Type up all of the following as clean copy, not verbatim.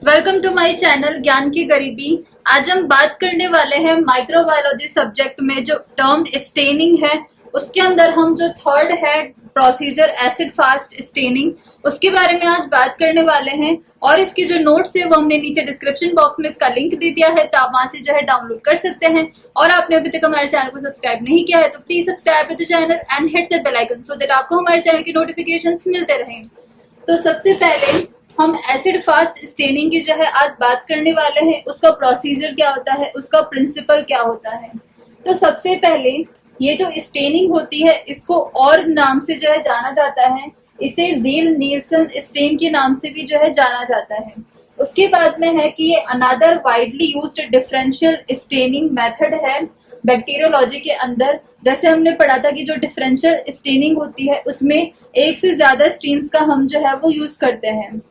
Welcome to my channel ज्ञान की गरीबी। आज हम बात करने वाले हैं माइक्रोबायोलॉजी सब्जेक्ट में जो टर्म स्टेनिंग है उसके अंदर हम जो थर्ड है प्रोसीजर एसिड फास्ट स्टेनिंग उसके बारे में आज बात करने वाले हैं। और इसकी जो नोट्स है वो हमने नीचे डिस्क्रिप्शन बॉक्स में इसका लिंक दे दिया है, तो आप वहां से जो है डाउनलोड कर सकते हैं। और आपने अभी तक हमारे चैनल को सब्सक्राइब नहीं किया है तो please subscribe to the channel and hit the bell icon so that आपको हमारे चैनल की नोटिफिकेशंस मिलते रहें। तो सबसे पहले हम एसिड फास्ट स्टेनिंग की जो है आज बात करने वाले हैं। उसका प्रोसीजर क्या होता है, उसका प्रिंसिपल क्या होता है। तो सबसे पहले ये जो स्टेनिंग होती है इसको और नाम से जो है जाना जाता है, इसे ज़ील नील्सन स्टेन के नाम से भी जो है जाना जाता है। उसके बाद में है कि ये another widely used differential staining method है बैक्टीरियोलॉजी के अंदर। जैसे हमने पढ़ा था कि जो डिफरेंशियल स्टेनिंग होती है उसमें एक से ज्यादा स्टेन्स का हम जो है वो यूज करते हैं।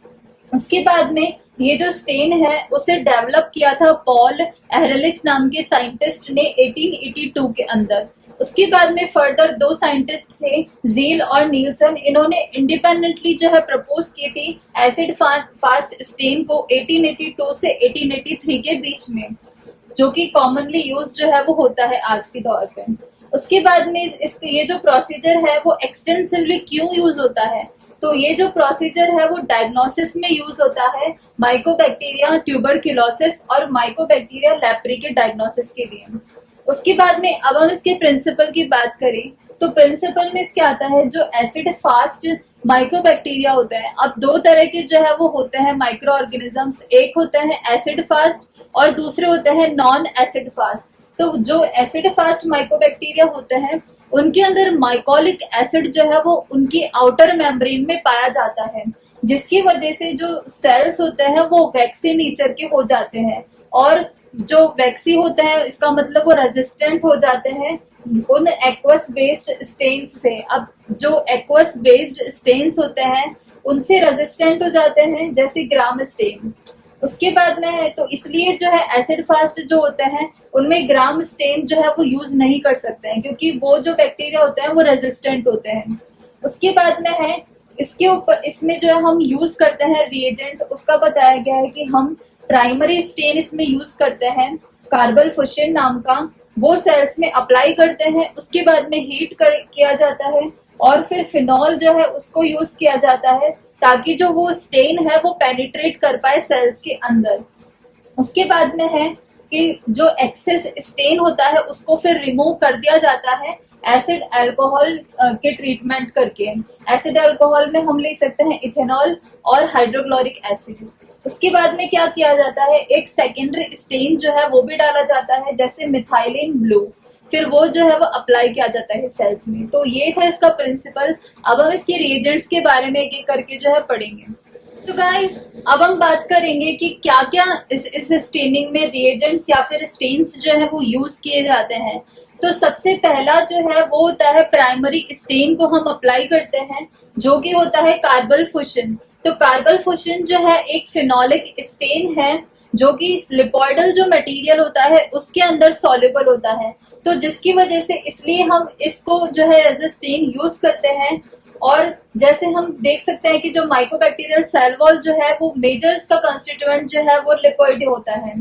उसके बाद में ये जो स्टेन है उसे डेवलप किया था पॉल एहरलिच नाम के साइंटिस्ट ने 1882 के अंदर। उसके बाद में फर्दर दो साइंटिस्ट थे, ज़ील और नील्सन। इन्होंने इंडिपेंडेंटली जो है प्रपोज की थी एसिड फास्ट स्टेन को 1882 से 1883 के बीच में, जो कि कॉमनली यूज जो है वो होता है आज के दौर पे। उसके बाद में ये जो प्रोसीजर है वो एक्सटेंसिवली क्यों यूज होता है, तो ये जो प्रोसीजर है वो डायग्नोसिस में यूज होता है माइकोबैक्टीरिया ट्यूबरक्यूलोसिस और माइकोबैक्टीरिया लेप्री के डायग्नोसिस के लिए। उसके बाद में अब हम इसके प्रिंसिपल की बात करें तो प्रिंसिपल में इसके आता है जो एसिड फास्ट माइकोबैक्टीरिया होते हैं। अब दो तरह के जो है वो होते हैं माइक्रो ऑर्गेनिजम्स, एक होते हैं एसिड फास्ट और दूसरे होते हैं नॉन एसिड फास्ट। तो जो एसिड फास्ट माइकोबैक्टीरिया होते हैं उनके अंदर माइकोलिक एसिड जो है वो उनकी आउटर मेम्ब्रेन में पाया जाता है, जिसकी वजह से जो सेल्स होते हैं वो वैक्सी नेचर के हो जाते हैं। और जो वैक्सी होते हैं इसका मतलब वो रेजिस्टेंट हो जाते हैं उन एक्वस बेस्ड स्टेन्स से। अब जो एक्वस बेस्ड स्टेन्स होते हैं उनसे रेजिस्टेंट हो जाते हैं, जैसे ग्राम स्टेन। उसके बाद में है तो इसलिए जो है एसिड फास्ट जो होते हैं उनमें ग्राम स्टेन जो है वो यूज नहीं कर सकते हैं, क्योंकि वो जो बैक्टीरिया होते हैं वो रेजिस्टेंट होते हैं। उसके बाद में है इसके ऊपर इसमें जो है हम यूज करते हैं रिएजेंट, उसका बताया गया है कि हम प्राइमरी स्टेन इसमें यूज करते हैं कार्बोफुशिन नाम का, वो सेल्स में अप्लाई करते हैं। उसके बाद में हीट किया जाता है और फिर फिनॉल जो है उसको यूज किया जाता है ताकि जो वो स्टेन है वो पेनिट्रेट कर पाए सेल्स के अंदर। उसके बाद में है कि जो एक्सेस स्टेन होता है उसको फिर रिमूव कर दिया जाता है एसिड अल्कोहल के ट्रीटमेंट करके। एसिड अल्कोहल में हम ले सकते हैं इथेनॉल और हाइड्रोक्लोरिक एसिड। उसके बाद में क्या किया जाता है, एक सेकेंडरी स्टेन जो है वो भी डाला जाता है जैसे मिथाइलिन ब्लू, फिर वो जो है वो अप्लाई किया जाता है सेल्स में। तो ये था इसका प्रिंसिपल। अब हम इसके रिएजेंट्स के बारे में एक एक करके जो है पढ़ेंगे। सो गाइस अब हम बात करेंगे कि क्या क्या इस स्टेनिंग में रिएजेंट्स या फिर स्टेन्स जो है वो यूज किए जाते हैं। तो सबसे पहला जो है वो होता है प्राइमरी स्टेन को हम अप्लाई करते हैं, जो कि होता है कार्बोफुशिन। तो कार्बोफुशिन जो है एक फिनोलिक स्टेन है जो कि लिपोइडल जो मटेरियल होता है उसके अंदर सॉल्युबल होता है, तो जिसकी वजह से इसलिए हम इसको जो है एज ए स्टेन यूज करते हैं। और जैसे हम देख सकते हैं कि जो माइकोबैक्टीरियल सेल वॉल जो है वो मेजर का कंस्टिट्यूएंट जो है वो लिपोइड होता है,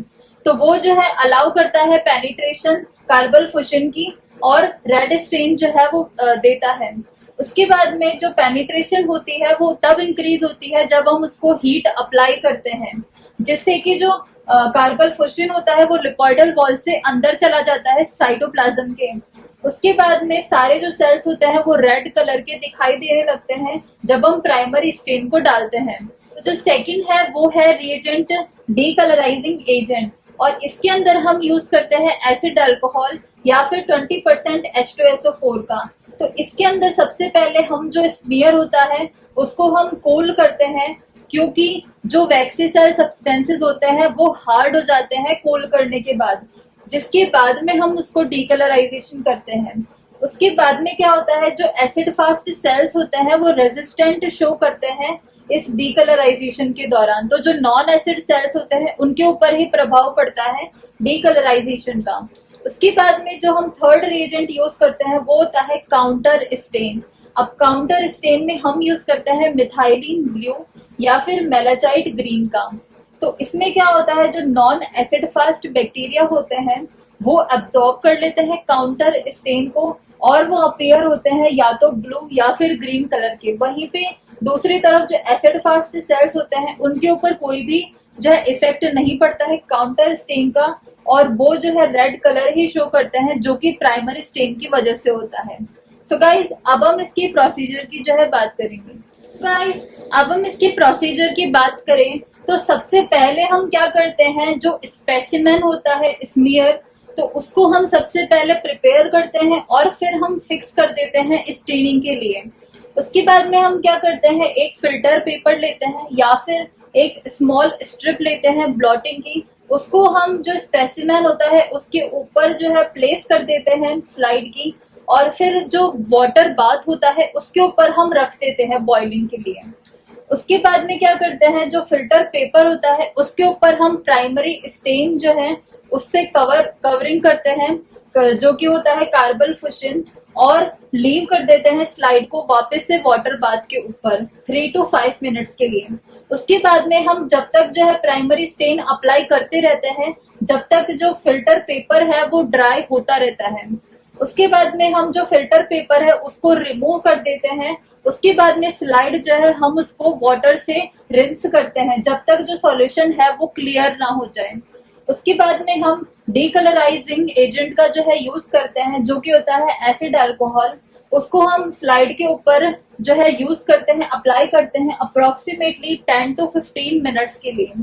तो वो जो है अलाउ करता है पेनिट्रेशन कार्बोफुशिन की और रेड स्टेन जो है वो देता है। उसके बाद में जो पेनिट्रेशन होती है वो तब इंक्रीज होती है जब हम उसको हीट अप्लाई करते हैं, जिससे कि जो कार्बोफुशिन होता है वो लिपोइडल वॉल से अंदर चला जाता है साइटोप्लाज्म के। उसके बाद में सारे जो सेल्स होते हैं वो रेड कलर के दिखाई देने लगते हैं जब हम प्राइमरी स्टेन को डालते हैं। तो जो सेकंड है वो है रिएजेंट डीकलराइजिंग एजेंट, और इसके अंदर हम यूज करते हैं एसिड अल्कोहल या फिर 20% H2SO4 का। तो इसके अंदर सबसे पहले हम जो स्मीयर होता है उसको हम कूल करते हैं, क्योंकि जो वैक्सी सेल सब्सटेंसेस होते हैं वो हार्ड हो जाते हैं कूल करने के बाद, जिसके बाद में हम उसको डीकलराइजेशन करते हैं। उसके बाद में क्या होता है, जो एसिड फास्ट सेल्स होते हैं वो रेजिस्टेंट शो करते हैं इस डीकलराइजेशन के दौरान। तो जो नॉन एसिड सेल्स होते हैं उनके ऊपर ही प्रभाव पड़ता है डीकलराइजेशन का। उसके बाद में जो हम थर्ड रिएजेंट यूज करते हैं वो होता है काउंटर स्टेन। अब काउंटर स्टेन में हम यूज करते हैं मिथाइलिन ब्लू या फिर मेलाचाइट ग्रीन का। तो इसमें क्या होता है, जो नॉन एसिड फास्ट बैक्टीरिया होते हैं वो अब्सॉर्ब कर लेते हैं काउंटर स्टेन को, और वो अपीयर होते हैं या तो ब्लू या फिर ग्रीन कलर के। वहीं पे दूसरी तरफ जो एसिड फास्ट सेल्स होते हैं उनके ऊपर कोई भी जो है इफेक्ट नहीं पड़ता है काउंटर स्टेन का, और वो जो है रेड कलर ही शो करते हैं, जो कि प्राइमरी स्टेन की वजह से होता है। सो गाइस, अब हम इसकी प्रोसीजर की जो है बात करेंगे। गाइस, अब हम इसकी प्रोसीजर की बात करें तो सबसे पहले हम क्या करते हैं, जो स्पेसिमेन होता है स्मीयर, तो उसको हम सबसे पहले प्रिपेयर करते हैं और फिर हम फिक्स कर देते हैं स्टेनिंग के लिए। उसके बाद में हम क्या करते हैं, एक फिल्टर पेपर लेते हैं या फिर एक स्मॉल स्ट्रिप लेते हैं ब्लॉटिंग की, उसको हम जो स्पेसिमेन होता है उसके ऊपर जो है प्लेस कर देते हैं स्लाइड की, और फिर जो वाटर बाथ होता है उसके ऊपर हम रख देते हैं बॉइलिंग के लिए। उसके बाद में क्या करते हैं, जो फिल्टर पेपर होता है उसके ऊपर हम प्राइमरी स्टेन जो है उससे कवरिंग करते हैं, जो कि होता है कार्बल फुशिन, और लीव कर देते हैं स्लाइड को वापस से वाटर बाथ के ऊपर 3 to 5 मिनट्स के लिए। उसके बाद में हम जब तक जो है प्राइमरी स्टेन अप्लाई करते रहते हैं जब तक जो फिल्टर पेपर है वो ड्राई होता रहता है। उसके बाद में हम जो फिल्टर पेपर है उसको रिमूव कर देते हैं। उसके बाद में स्लाइड जो है हम उसको वाटर से रिंस करते हैं जब तक जो सॉल्यूशन है वो क्लियर ना हो जाए। उसके बाद में हम डीकलराइजिंग एजेंट का जो है यूज करते हैं, जो कि होता है एसिड अल्कोहल। उसको हम स्लाइड के ऊपर जो है यूज करते हैं, अप्लाई करते हैं अप्रोक्सीमेटली 10 to 15 मिनट्स के लिए।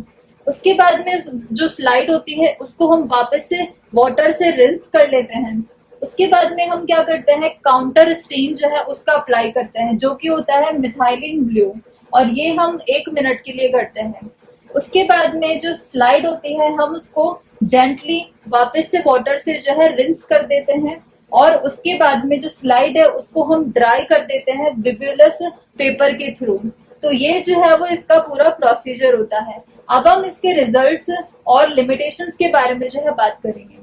उसके बाद में जो स्लाइड होती है उसको हम वापस से वाटर से रिंस कर लेते हैं। उसके बाद में हम क्या करते हैं, काउंटर स्टेन जो है उसका अप्लाई करते हैं, जो कि होता है मिथाइलिन ब्लू, और ये हम 1 मिनट के लिए करते हैं। उसके बाद में जो स्लाइड होती है हम उसको जेंटली वापस से वाटर से जो है रिंस कर देते हैं, और उसके बाद में जो स्लाइड है उसको हम ड्राई कर देते हैं बिब्यूलस पेपर के थ्रू। तो ये जो है वो इसका पूरा प्रोसीजर होता है। अब हम इसके रिजल्ट्स और लिमिटेशंस के बारे में जो है बात करेंगे।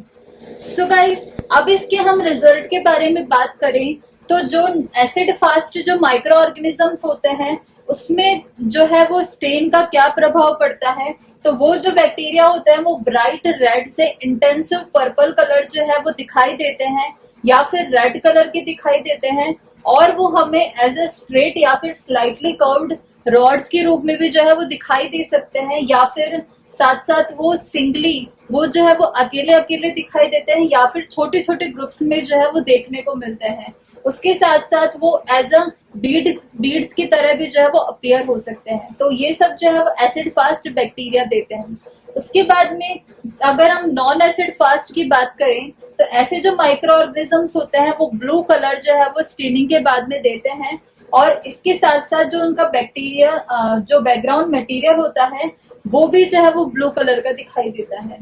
सो गाइस, अब इसके हम रिजल्ट के बारे में बात करें तो जो एसिड फास्ट जो माइक्रो ऑर्गेनिजम्स होते हैं उसमें जो है वो स्टेन का क्या प्रभाव पड़ता है, तो वो जो बैक्टीरिया होते हैं वो ब्राइट रेड से इंटेंसिव पर्पल कलर जो है वो दिखाई देते हैं, या फिर रेड कलर के दिखाई देते हैं, और वो हमें एज ए स्ट्रेट या फिर स्लाइटली कर्व्ड रॉड्स के रूप में भी जो है वो दिखाई दे सकते हैं, या फिर साथ साथ वो सिंगली वो जो है वो अकेले अकेले दिखाई देते हैं, या फिर छोटे छोटे ग्रुप्स में जो है वो देखने को मिलते हैं। उसके साथ साथ वो एज अ बीड्स की तरह भी जो है वो अपीयर हो सकते हैं। तो ये सब जो है वो एसिड फास्ट बैक्टीरिया देते हैं। उसके बाद में अगर हम नॉन एसिड फास्ट की बात करें तो ऐसे जो माइक्रो ऑर्गेनिजम्स होते हैं वो ब्लू कलर जो है वो स्टेनिंग के बाद में देते हैं, और इसके साथ साथ जो उनका बैक्टीरिया जो बैकग्राउंड मटेरियल होता है वो भी जो है वो ब्लू कलर का दिखाई देता है।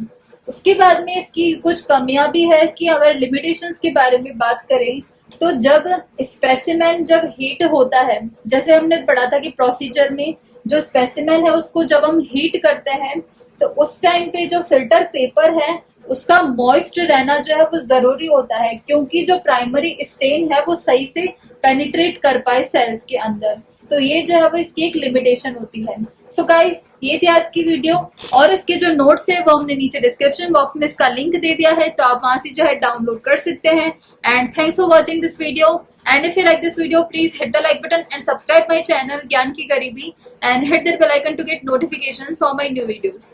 उसके बाद में इसकी कुछ कमियां भी है। इसकी अगर लिमिटेशंस के बारे में बात करें तो जब स्पेसिमेन जब हीट होता है, जैसे हमने पढ़ा था कि प्रोसीजर में जो स्पेसिमेन है उसको जब हम हीट करते हैं तो उस टाइम पे जो फिल्टर पेपर है उसका मॉइस्ट रहना जो है वो जरूरी होता है, क्योंकि जो प्राइमरी स्टेन है वो सही से पेनिट्रेट कर पाए सेल्स के अंदर। तो ये जो है वो इसकी एक लिमिटेशन होती है। सो गाइस, ये थी आज की वीडियो, और इसके जो नोट्स है वो हमने नीचे डिस्क्रिप्शन बॉक्स में इसका लिंक दे दिया है, तो आप वहां से जो है डाउनलोड कर सकते हैं। And thanks for watching this video, and if you like this video please hit the like button and subscribe my channel ज्ञान की गरीबी, and hit the bell icon to get notifications for my new videos.